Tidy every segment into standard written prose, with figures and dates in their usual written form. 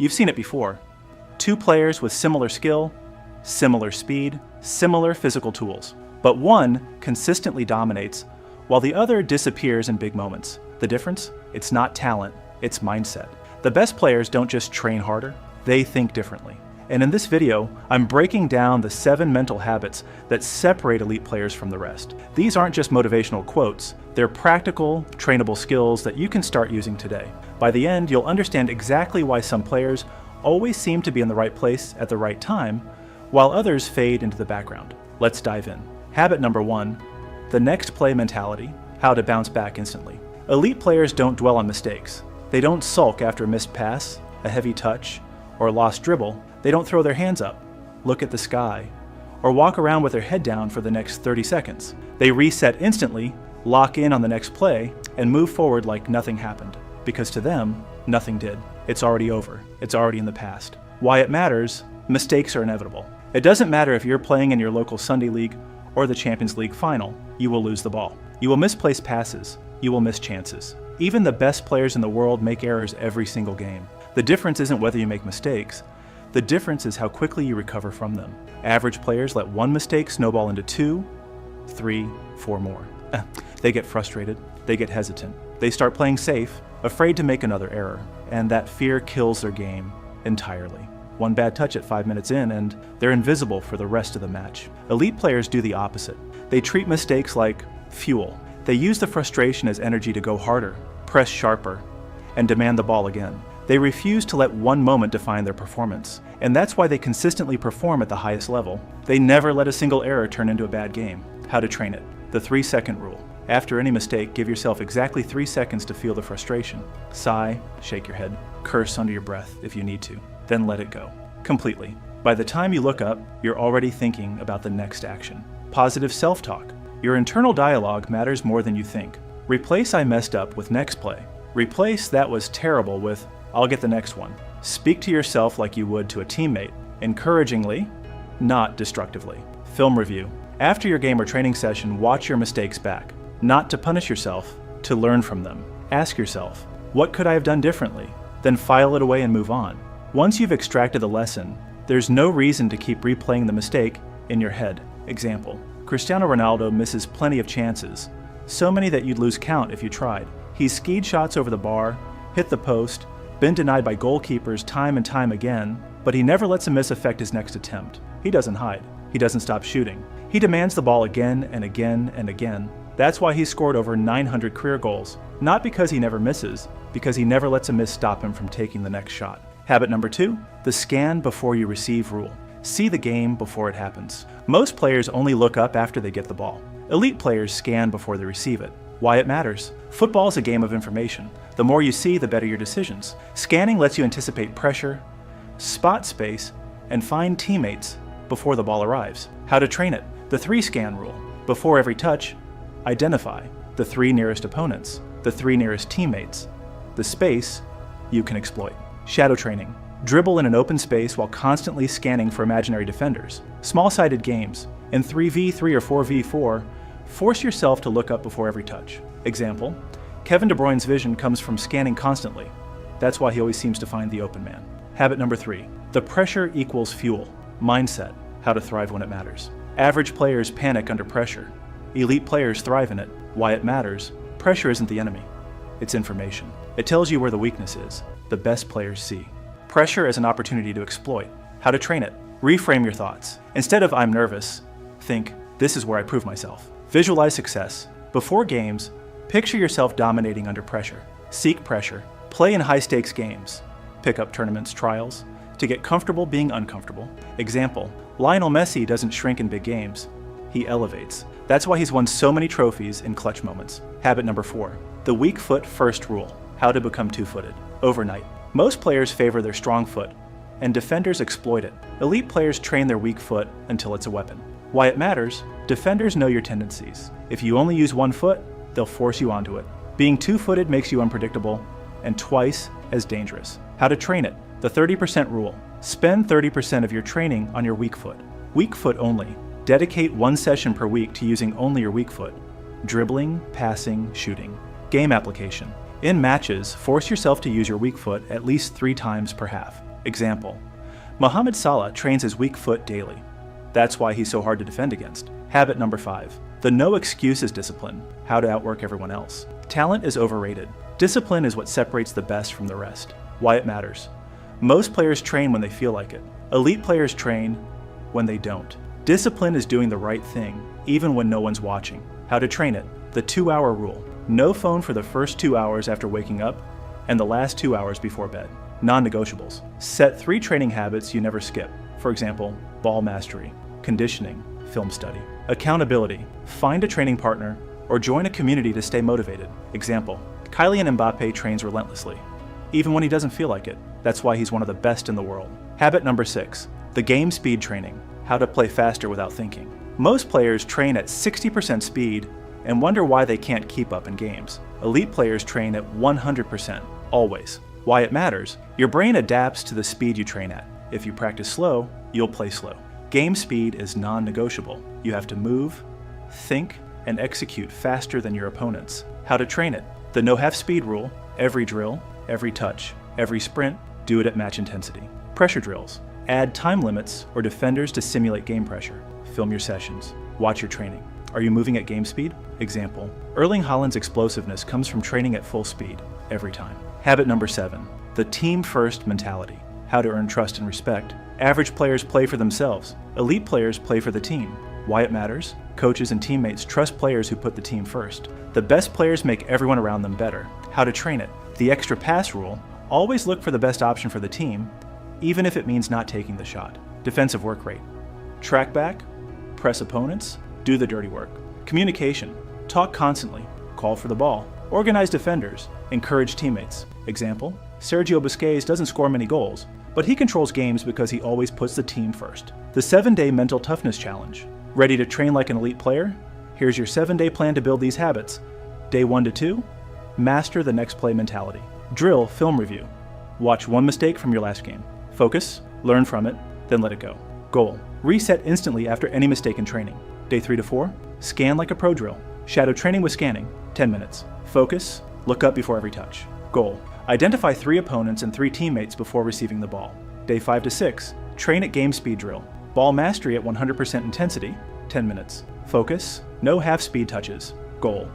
You've seen it before. Two players with similar skill, similar speed, similar physical tools. But one consistently dominates, while the other disappears in big moments. The difference? It's not talent, it's mindset. The best players don't just train harder, they think differently. And in this video, I'm breaking down the 7 mental habits that separate elite players from the rest. These aren't just motivational quotes, they're practical, trainable skills that you can start using today. By the end, you'll understand exactly why some players always seem to be in the right place at the right time, while others fade into the background. Let's dive in. Habit number 1, the next play mentality, how to bounce back instantly. Elite players don't dwell on mistakes. They don't sulk after a missed pass, a heavy touch, or a lost dribble. They don't throw their hands up, look at the sky, or walk around with their head down for the next 30 seconds. They reset instantly, lock in on the next play, and move forward like nothing happened. Because to them, nothing did. It's already over. It's already in the past. Why it matters? Mistakes are inevitable. It doesn't matter if you're playing in your local Sunday league or the Champions League final, you will lose the ball. You will misplace passes. You will miss chances. Even the best players in the world make errors every single game. The difference isn't whether you make mistakes. The difference is how quickly you recover from them. Average players let one mistake snowball into 2, 3, 4 more. They get frustrated. They get hesitant. They start playing safe, afraid to make another error. And that fear kills their game entirely. One bad touch at 5 minutes in, and they're invisible for the rest of the match. Elite players do the opposite. They treat mistakes like fuel. They use the frustration as energy to go harder, press sharper, and demand the ball again. They refuse to let one moment define their performance, and that's why they consistently perform at the highest level. They never let a single error turn into a bad game. How to train it. The 3-second rule. After any mistake, give yourself exactly 3 seconds to feel the frustration. Sigh, shake your head, curse under your breath if you need to. Then let it go. Completely. By the time you look up, you're already thinking about the next action. Positive self-talk. Your internal dialogue matters more than you think. Replace "I messed up" with "next play." Replace "that was terrible" with "I'll get the next one." Speak to yourself like you would to a teammate, encouragingly, not destructively. Film review. After your game or training session, watch your mistakes back. Not to punish yourself, to learn from them. Ask yourself, what could I have done differently? Then file it away and move on. Once you've extracted the lesson, there's no reason to keep replaying the mistake in your head. Example, Cristiano Ronaldo misses plenty of chances, so many that you'd lose count if you tried. He's skied shots over the bar, hit the post, been denied by goalkeepers time and time again, but he never lets a miss affect his next attempt. He doesn't hide. He doesn't stop shooting. He demands the ball again and again and again. That's why he's scored over 900 career goals. Not because he never misses, because he never lets a miss stop him from taking the next shot. Habit number 2, the scan before you receive rule. See the game before it happens. Most players only look up after they get the ball. Elite players scan before they receive it. Why it matters? Football is a game of information. The more you see, the better your decisions. Scanning lets you anticipate pressure, spot space, and find teammates before the ball arrives. How to train it? The 3-scan rule. Before every touch, identify the 3 nearest opponents, the 3 nearest teammates. The space you can exploit. Shadow training. Dribble in an open space while constantly scanning for imaginary defenders. Small-sided games. In 3v3 or 4v4, force yourself to look up before every touch. Example, Kevin De Bruyne's vision comes from scanning constantly. That's why he always seems to find the open man. Habit number 3, the pressure equals fuel. Mindset, how to thrive when it matters. Average players panic under pressure. Elite players thrive in it. Why it matters? Pressure isn't the enemy. It's information. It tells you where the weakness is. The best players see. Pressure is an opportunity to exploit. How to train it? Reframe your thoughts. Instead of "I'm nervous," think, "This is where I prove myself." Visualize success. Before games, picture yourself dominating under pressure. Seek pressure. Play in high-stakes games. Pick up tournaments, trials, to get comfortable being uncomfortable. Example, Lionel Messi doesn't shrink in big games. He elevates. That's why he's won so many trophies in clutch moments. Habit number 4, the weak foot first rule. How to become two-footed. Overnight. Most players favor their strong foot, and defenders exploit it. Elite players train their weak foot until it's a weapon. Why it matters? Defenders know your tendencies. If you only use one foot, they'll force you onto it. Being two-footed makes you unpredictable, and twice as dangerous. How to train it? The 30% rule. Spend 30% of your training on your weak foot. Weak foot only. Dedicate 1 session per week to using only your weak foot. Dribbling, passing, shooting. Game application. In matches, force yourself to use your weak foot at least 3 times per half. Example: Mohamed Salah trains his weak foot daily. That's why he's so hard to defend against. Habit number 5. The no excuses discipline, how to outwork everyone else. Talent is overrated. Discipline is what separates the best from the rest. Why it matters. Most players train when they feel like it. Elite players train when they don't. Discipline is doing the right thing, even when no one's watching. How to train it. The 2-hour rule. No phone for the first 2 hours after waking up and the last 2 hours before bed. Non-negotiables. Set 3 training habits you never skip. For example, ball mastery, conditioning, film study. Accountability. Find a training partner or join a community to stay motivated. Example: Kylian Mbappe trains relentlessly, even when he doesn't feel like it. That's why he's one of the best in the world. Habit number 6. The game speed training, how to play faster without thinking. Most players train at 60% speed and wonder why they can't keep up in games. Elite players train at 100%, always. Why it matters: your brain adapts to the speed you train at. If you practice slow, you'll play slow. Game speed is non-negotiable. You have to move, think, and execute faster than your opponents. How to train it. The no half speed rule. Every drill, every touch, every sprint, do it at match intensity. Pressure drills. Add time limits or defenders to simulate game pressure. Film your sessions. Watch your training. Are you moving at game speed? Example: Erling Haaland's explosiveness comes from training at full speed, every time. Habit number 7. The team-first mentality. How to earn trust and respect. Average players play for themselves. Elite players play for the team. Why it matters? Coaches and teammates trust players who put the team first. The best players make everyone around them better. How to train it. The extra pass rule. Always look for the best option for the team, even if it means not taking the shot. Defensive work rate. Track back, press opponents, do the dirty work. Communication. Talk constantly, call for the ball. Organize defenders, encourage teammates. Example: Sergio Busquets doesn't score many goals, but he controls games because he always puts the team first. The 7-day mental toughness challenge. Ready to train like an elite player? Here's your 7-day plan to build these habits. Day 1 to 2, master the next play mentality. Drill film review. Watch one mistake from your last game. Focus, learn from it, then let it go. Goal: reset instantly after any mistake in training. Day 3 to 4, scan like a pro drill. Shadow training with scanning, 10 minutes. Focus, look up before every touch. Goal: identify 3 opponents and 3 teammates before receiving the ball. Day 5 to 6, train at game speed drill. Ball mastery at 100% intensity, 10 minutes. Focus, no half speed touches. Goal: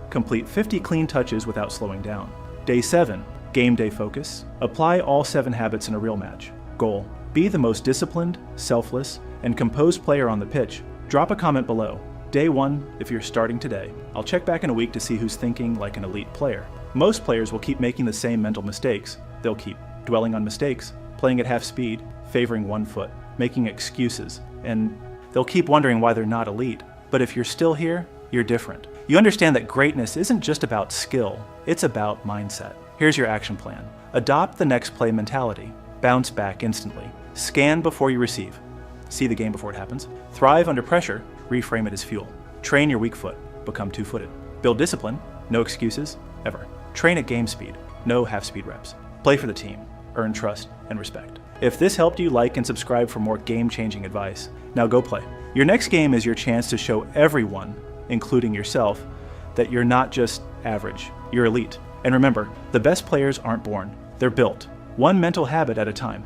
complete 50 clean touches without slowing down. Day 7, game day focus. Apply all 7 habits in a real match. Goal: be the most disciplined, selfless, and composed player on the pitch. Drop a comment below. Day 1, if you're starting today. I'll check back in a week to see who's thinking like an elite player. Most players will keep making the same mental mistakes. They'll keep dwelling on mistakes, playing at half speed, favoring one foot, making excuses, and they'll keep wondering why they're not elite. But if you're still here, you're different. You understand that greatness isn't just about skill, it's about mindset. Here's your action plan. Adopt the next play mentality. Bounce back instantly. Scan before you receive. See the game before it happens. Thrive under pressure. Reframe it as fuel. Train your weak foot. Become two-footed. Build discipline. No excuses, ever. Train at game speed. No half-speed reps. Play for the team. Earn trust and respect. If this helped you, like and subscribe for more game-changing advice. Now go play. Your next game is your chance to show everyone, including yourself, that you're not just average, you're elite. And remember, the best players aren't born, they're built, one mental habit at a time.